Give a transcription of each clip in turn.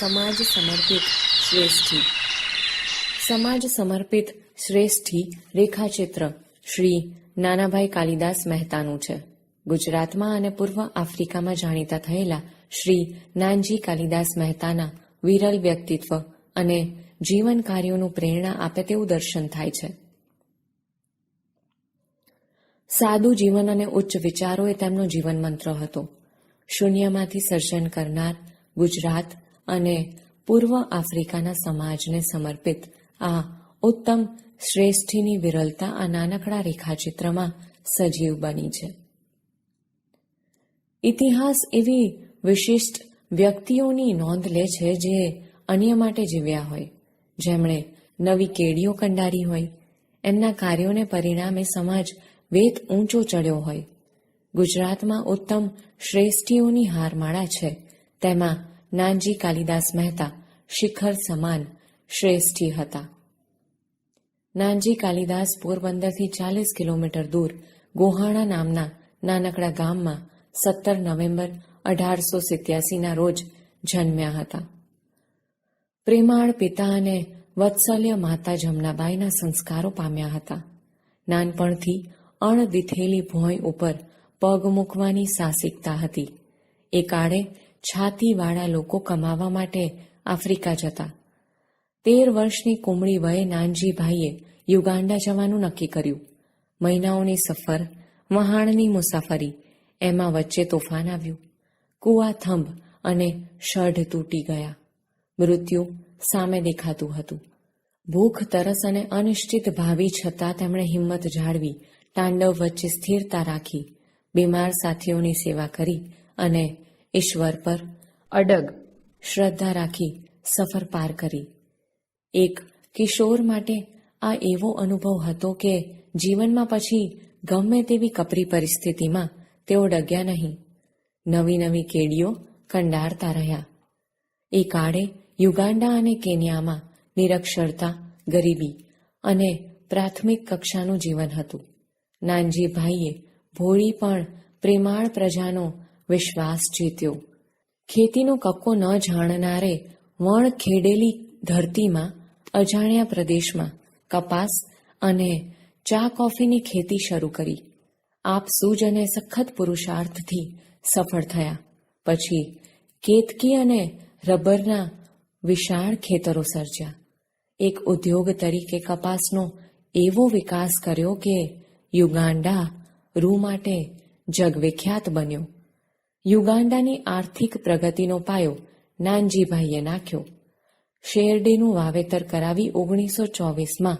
સમાજ સમર્પિત શ્રેષ્ઠી. સમાજ સમર્પિત શ્રેષ્ઠી રેખાચિત્ર શ્રી નાનાભાઈ કાલિદાસ મહેતાનું છે. ગુજરાતમાં અને પૂર્વ આફ્રિકામાં જાણીતા થયેલા શ્રી નાનજી કાલિદાસ મહેતાના વિરલ વ્યક્તિત્વ અને જીવન કાર્યોનું પ્રેરણા આપે તેવું દર્શન થાય છે. સાદું જીવન અને ઉચ્ચ વિચારો એ તેમનો જીવન મંત્ર હતો. શૂન્યમાંથી સર્જન કરનાર ગુજરાત અને પૂર્વ આફ્રિકાના સમાજને સમર્પિત આ ઉત્તમ શ્રેષ્ઠીની વિરલતા આ નાનકડા રેખાચિત્રમાં સજીવ બની છે. ઇતિહાસ એવી વિશિષ્ટ વ્યક્તિઓની નોંધ લે છે જે અન્ય માટે જીવ્યા હોય, જેમણે નવી કેડીઓ કંડારી હોય, એમના કાર્યોને પરિણામે સમાજ વેત ઊંચો ચડ્યો હોય. ગુજરાતમાં ઉત્તમ શ્રેષ્ઠીઓની હારમાળા છે, તેમાં નાનજી કાલિદાસ મહેતા શિખર સમાન શ્રેષ્ઠી હતા. નાનજી કાલિદાસ પોરબંદરથી 40 કિલોમીટર દૂર ગોહાણા નામના નાનકડા ગામમાં 17 નવેમ્બર 1887ના રોજ જન્મ્યા હતા. પ્રેમાળ પિતા અને વત્સલ્ય માતા જમનાબાઈના સંસ્કારો પામ્યા હતા. નાનપણથી અણદીઠેલી ભોંય ઉપર પગ મૂકવાની સાહસિકતા હતી. એ કાળે છાતીવાળા લોકો કમાવા માટે આફ્રિકા જતા. 13 વર્ષની કુમળી વયે નાનજીભાઈએ યુગાન્ડા જવાનું નક્કી કર્યું. મહિનાઓની સફર, વહાણની મુસાફરી, એમાં વચ્ચે તોફાન આવ્યું. કૂવા થંભ અને શઢ તૂટી ગયા. મૃત્યુ સામે દેખાતું હતું. ભૂખ, તરસ અને અનિશ્ચિત ભાવિ છતાં તેમણે હિંમત જાળવી, તાંડવ વચ્ચે સ્થિરતા રાખી, બીમાર સાથીઓની સેવા કરી અને ઈશ્વર પર અડગ શ્રદ્ધા રાખી સફર પાર કરી. એક કિશોર માટે આ એવો અનુભવ હતો કે જીવનમાં પછી ગમે તેવી કપરી પરિસ્થિતિમાં તેઓ ડગ્યા નહીં. નવી નવી કેડીઓ કંડારતા રહ્યા. એ કાળે યુગાન્ડા અને કેન્યામાં નિરક્ષરતા, ગરીબી અને પ્રાથમિક કક્ષાનું જીવન હતું. નાનજીભાઈએ ભોળી પણ પ્રેમાળ પ્રજાનો વિશ્વાસ જીત્યો. ખેતીનો કક્કો ન જાણનારે વણ ખેડેલી ધરતીમાં અજાણ્યા પ્રદેશમાં કપાસ અને ચા કોફીની ખેતી શરૂ કરી. આપસૂજ અને સખત પુરુષાર્થથી સફળ થયા. પછી કેતકી અને રબરના વિશાળ ખેતરો સર્જ્યા. એક ઉદ્યોગ તરીકે કપાસનો એવો વિકાસ કર્યો કે યુગાન્ડા રૂ માટે જગવિખ્યાત બન્યો. યુગાન્ડાની આર્થિક પ્રગતિનો પાયો નાનજીભાઈએ નાખ્યો. શેરડીનું વાવેતર કરાવી 1924માં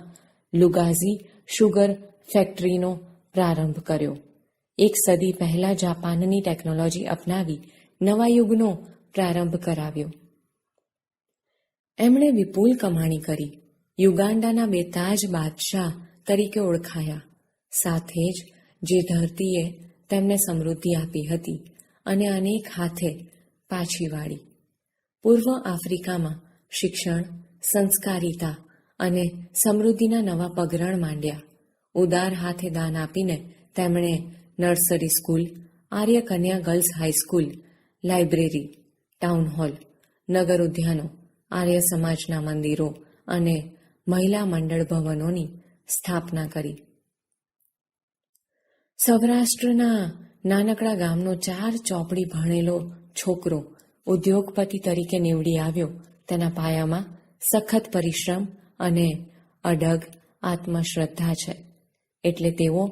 લુગાઝી શુગર ફેક્ટરીનો પ્રારંભ કર્યો. એક સદી પહેલા જાપાનની ટેકનોલોજી અપનાવી નવા યુગનો પ્રારંભ કરાવ્યો. એમણે વિપુલ કમાણી કરી. યુગાન્ડાના બેતાજ બાદશાહ તરીકે ઓળખાયા. સાથે જ જે ધરતીએ તેમને સમૃદ્ધિ આપી હતી અને અનેક હાથે પાછી વાળી. પૂર્વ આફ્રિકામાં શિક્ષણ, સંસ્કારિતા અને સમૃદ્ધિના નવા પગરણ માંડ્યા. ઉદાર હાથે દાન આપીને તેમણે nursery school, Arya Kanya girls high school, library, town hall, નગર ઉદ્યાનો, આર્ય સમાજના મંદિરો અને મહિલા મંડળ ભવનોની સ્થાપના કરી. સૌરાષ્ટ્રના નાનકડા ગામનો 4 ચોપડી ભણેલો છોકરો ઉદ્યોગપતિ તરીકે નીવડી આવ્યો. તેના પાયામાં સખત પરિશ્રમ અને અડગ આત્મશ્રદ્ધા છે. એટલે તેઓ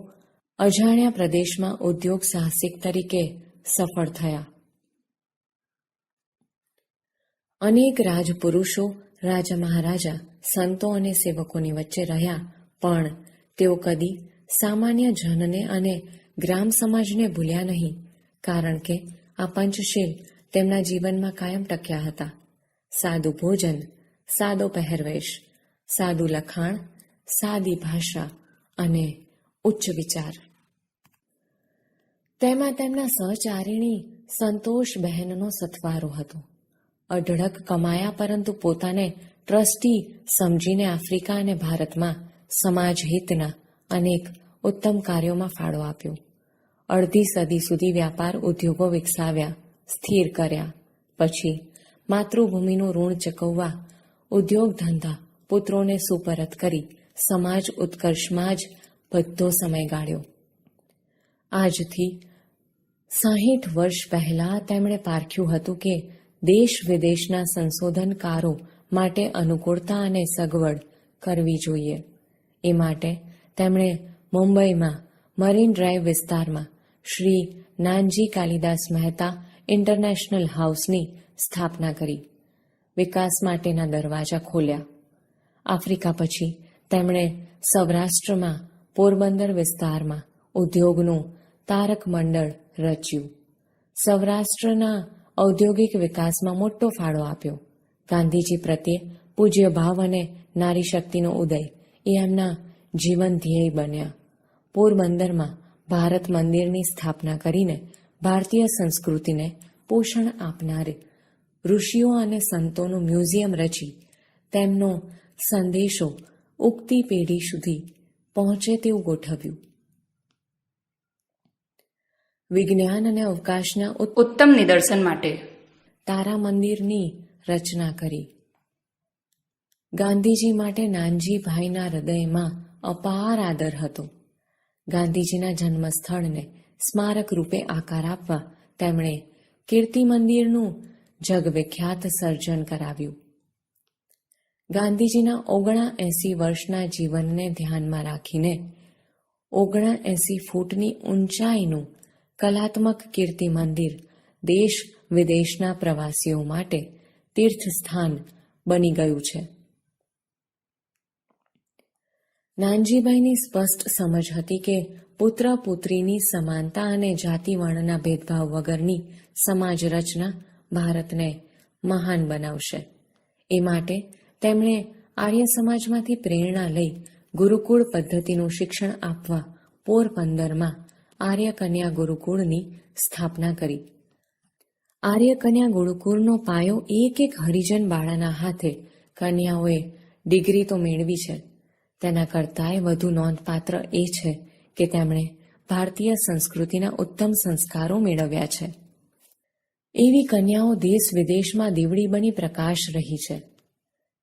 અજાણ્યા પ્રદેશમાં ઉદ્યોગ સાહસિક તરીકે સફળ થયા. અનેક રાજપુરુષો, રાજા મહારાજા, સંતો અને સેવકોની વચ્ચે રહ્યા, પણ તેઓ કદી સામાન્ય જનને અને ગ્રામ સમાજને ભૂલ્યા નહીં, કારણ કે આ પંચશીલ તેમના જીવનમાં કાયમ ટક્યા હતા. સાદું ભોજન, સાદો પહેરવેશ, સાદું લખાણ, સાદી ભાષા અને ઉચ્ચ વિચાર. તેમાં તેમના સહચારિણી સંતોષ બહેનનો સથવારો હતો. અઢળક કમાયા, પરંતુ પોતાને ટ્રસ્ટી સમજીને આફ્રિકા અને ભારતમાં સમાજ હિતના અનેક ઉત્તમ કાર્યોમાં ફાળો આપ્યો. અડધી સદી સુધી વ્યાપાર ઉદ્યોગો વિકસાવ્યા, સ્થિર કર્યા. પછી માતૃભૂમિનું ઋણ ચૂકવવા ઉદ્યોગ ધંધા પુત્રોને સુપરત કરી સમાજ ઉત્કર્ષમાં જ બધો સમય ગાળ્યો. આજથી 60 વર્ષ પહેલા તેમણે પારખ્યું હતું કે દેશ વિદેશના સંશોધનકારો માટે અનુકૂળતા અને સગવડ કરવી જોઈએ. એ માટે તેમણે મુંબઈમાં મરીન ડ્રાઈવ વિસ્તારમાં શ્રી નાનજી કાલિદાસ મહેતા ઇન્ટરનેશનલ હાઉસની સ્થાપના કરી. વિકાસ માટેના દરવાજા ખોલ્યા. આફ્રિકા પછી તેમણે સૌરાષ્ટ્રમાં પોરબંદર વિસ્તારમાં ઉદ્યોગનું તારક મંડળ રચ્યું. સૌરાષ્ટ્રના ઔદ્યોગિક વિકાસમાં મોટો ફાળો આપ્યો. ગાંધીજી પ્રત્યે પૂજ્ય ભાવ અને નારી શક્તિનો ઉદય એ એમના જીવન ધ્યેય બન્યા. પોરબંદરમાં ભારત મંદિરની સ્થાપના કરીને ભારતીય સંસ્કૃતિને પોષણ આપનાર ઋષિઓ અને સંતોનું મ્યુઝિયમ રચી તેમનો સંદેશો ઉગતી પેઢી સુધી પહોંચે તેવું ગોઠવ્યું. વિજ્ઞાન અને અવકાશના ઉત્તમ નિદર્શન માટે તારા મંદિરની રચના કરી. ગાંધીજી માટે નાનજીભાઈના હૃદયમાં અપાર આદર હતો. ગાંધીજીના જન્મસ્થળને સ્મારક રૂપે આકાર આપવા તેમણે કીર્તિ મંદિરનું જગવિખ્યાત સર્જન કરાવ્યું. ગાંધીજીના 79 વર્ષના જીવનને ધ્યાનમાં રાખીને 79 ફૂટની ઊંચાઈનું કલાત્મક કીર્તિ મંદિર દેશ વિદેશના પ્રવાસીઓ માટે તીર્થસ્થાન બની ગયું છે. નાનજીભાઈની સ્પષ્ટ સમજ હતી કે પુત્ર પુત્રીની સમાનતા અને જાતિ વર્ણના ભેદભાવ વગરની સમાજ રચના ભારતને મહાન બનાવશે. એ માટે તેમણે આર્ય સમાજમાંથી પ્રેરણા લઈ ગુરુકુળ પદ્ધતિનું શિક્ષણ આપવા પોરબંદરમાં આર્ય કન્યા ગુરુકુળની સ્થાપના કરી. આર્ય કન્યા ગુરુકુળનો પાયો એક હરિજન બાળાના હાથે કન્યાઓએ ડિગ્રી તો મેળવી છે. તેના કરતાંય વધુ નોંધપાત્ર એ છે કે તેમણે ભારતીય સંસ્કૃતિના ઉત્તમ સંસ્કારો મેળવ્યા છે. એવી કન્યાઓ દેશ વિદેશમાં દીવડી બની પ્રકાશ રહી છે.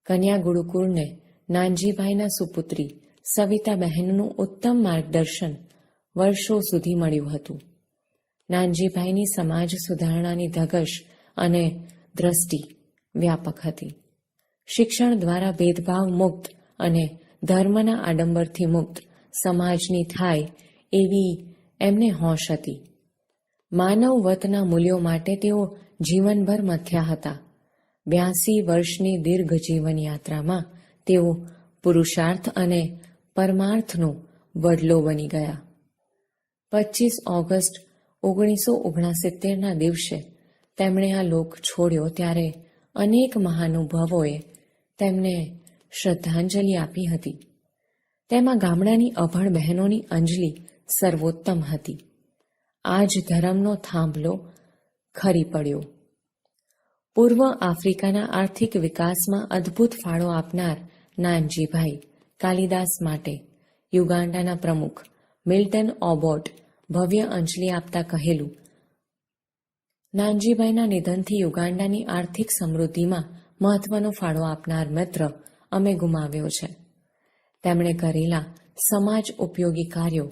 કન્યા ગુરુકુળને નાનજીભાઈના સુપુત્રી સવિતાબહેનનું ઉત્તમ માર્ગદર્શન વર્ષો સુધી મળ્યું હતું. નાનજીભાઈની સમાજ સુધારણાની ધગશ અને દ્રષ્ટિ વ્યાપક હતી. શિક્ષણ દ્વારા ભેદભાવ મુક્ત અને ધર્મના આડંબરથી મુક્ત સમાજની થાય એવી એમને હોશ હતી. માનવવતના મૂલ્યો માટે તેઓ જીવનભર મથ્યા હતા. 82 વર્ષની દીર્ઘ જીવન યાત્રામાં તેઓ પુરુષાર્થ અને પરમાર્થનો વડલો બની ગયા. 25 ઓગસ્ટ 1969ના દિવસે તેમણે આ લોક છોડ્યો ત્યારે અનેક મહાનુભાવોએ તેમને શ્રદ્ધાંજલિ આપી હતી. તેમાં ગામડાની અભણ બહેનોની અંજલિ સર્વોત્તમ હતી. આ જ ધર્મનો થાંભલો ખરી પડ્યો. પૂર્વ આફ્રિકાના આર્થિક વિકાસમાં અદ્ભુત ફાળો આપનાર નાનજીભાઈ કાલિદાસ માટે યુગાન્ડાના પ્રમુખ મિલ્ટન ઓબોટ ભવ્ય અંજલિ આપતા કહેલું, નાનજીભાઈના નિધનથી યુગાન્ડાની આર્થિક સમૃદ્ધિમાં મહત્વનો ફાળો આપનાર મિત્ર અમે ગુમાવ્યો છે. તેમણે કરેલા સમાજ ઉપયોગી કાર્યો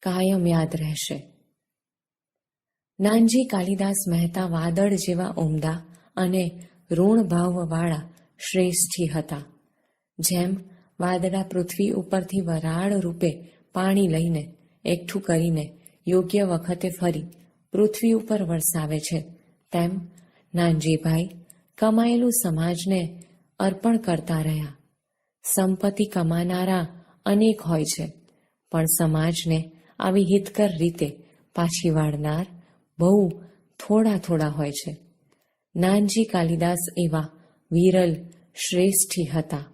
કાયમ યાદ રહેશે. નાનજી કાલિદાસ મહેતા વાદળ જેવા ઉમદા અને ઋણભાવવાળા શ્રેષ્ઠી હતા. જેમ વાદળા પૃથ્વી ઉપરથી વરાળ રૂપે પાણી લઈને એકઠું કરીને યોગ્ય વખતે ફરી પૃથ્વી ઉપર વરસાવે છે, તેમ નાનજીભાઈ કમાયેલું સમાજને અર્પણ કરતા રહ્યા. સંપત્તિ કમાનારા અનેક હોય છે, પણ સમાજને આવી હિતકર રીતે પાછી વાળનાર બહુ થોડા હોય છે. નાનજી કાલિદાસ એવા વિરલ શ્રેષ્ઠી હતા.